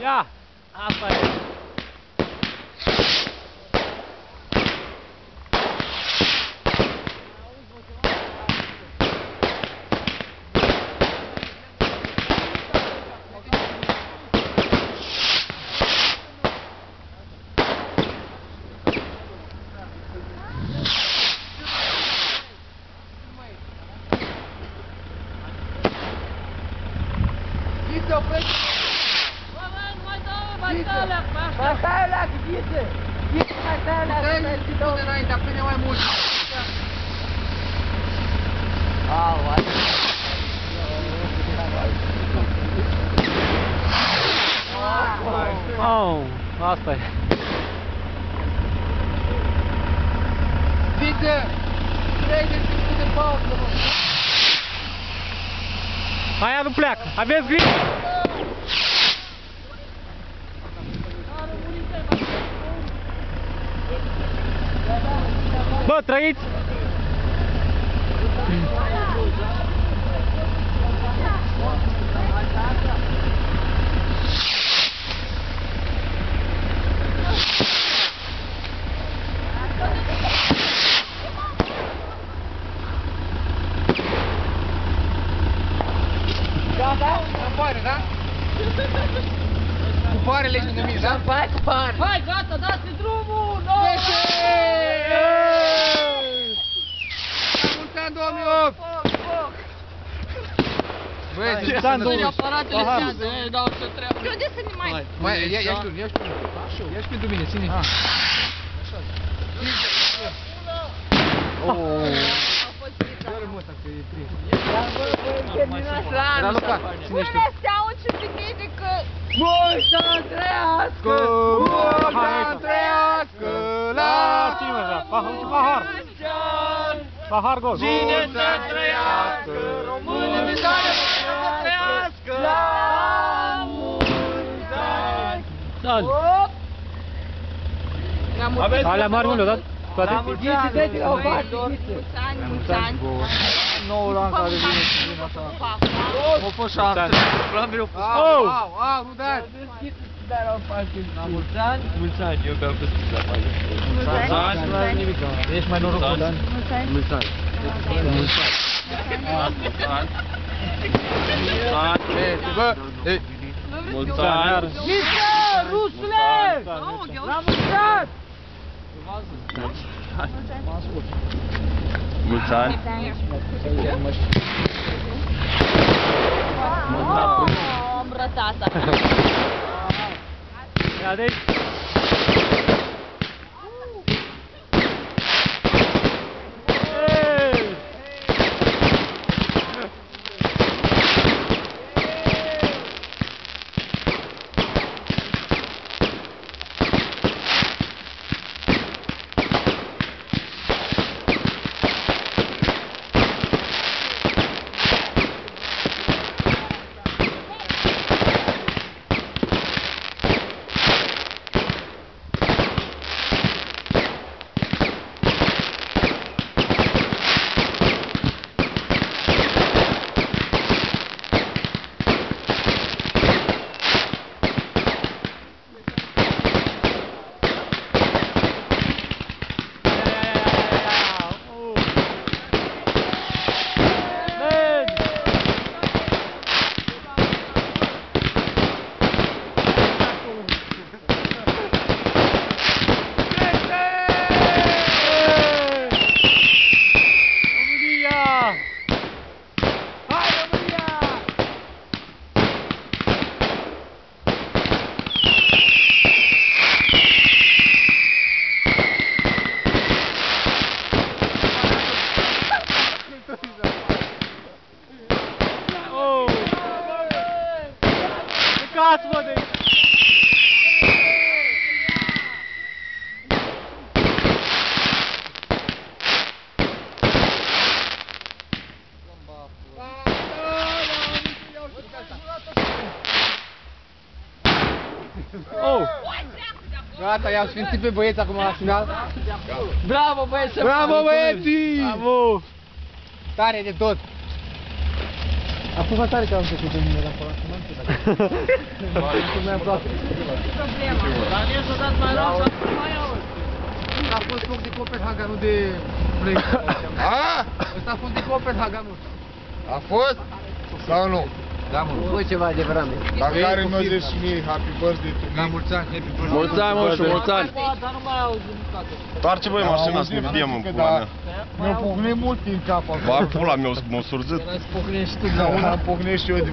Ia! Asta e! Mai stai alea, Ghiță! Ghiță, mai stai alea! Putem înainte, pune mai mult! Au, Oh, asta e. Ghiță! 30 de pauză, mă! Aia nu pleacă, aveți grijă! Bă, trăiți! Gata? Afară, da? Cu parele ești numit, da? Hai cu par! Hai, gata, dați drumul! No! La mulți ani 2008! Băi, Ce s-a întâmplat? Aparatele sează, dau ce treabă. Eu de să ne mai... Mai, ia-și tu, ia-și tu. Ia-și pentru mine, ține. Era locat, ține și tu. Pune seamă ce se vede că... Mult să trăiască! Mult să trăiască la Cine vrea? Pahar! Pahar gol! Cine să trăiască, românii să trăiască la mulți ani! Sali! Aveți Alea mari unde le-o dat? Toate? Ghiță, dă-te la o parte, Ghiță! mulți ani. Noul an care vine și vine așa. O fost 6. La mine o fost. Au, nu dai! Dar la o parte, la mulți ani! Mulți ani, eu beau cât la paie. Mulți ani. Nu ai nimic, ești mai norocos, Dan. Mulți ani. Mulți ani. Mulți ani. Bă, Mulți ani. Ghiță, rusule! La mulți ani! Mulți ani. Am rătat. Ia de aici! Plecați-vă de aici! Oh! Gata, i-au sfințit pe băieți acum la final. Bravo, băieți! Bravo, băieții! Bravo! Tare de tot! A fost mai tare că am trecut de mine la acolo. Nu mi-am plăcut. Daniel s-a dat mai rău și a fost mai aur. A fost loc de Copenhaga, nu de Blake. A? Ăsta a fost de Copenhaga, nu. A fost? Sau nu? Da, mă. Voi ceva de vreme. La care mi-a zis și mie happy birthday to me. La mulți ani, happy birthday. Mulți ani, moșu, mulți ani. Dar nu mai auzi nimic. Toarce voi mașina să ne vedem în pula mea. Mi-a pocnit mult din cap acolo. Ba, pula mea m-a surzit. Era să pocnești tu. Am pocnit și eu de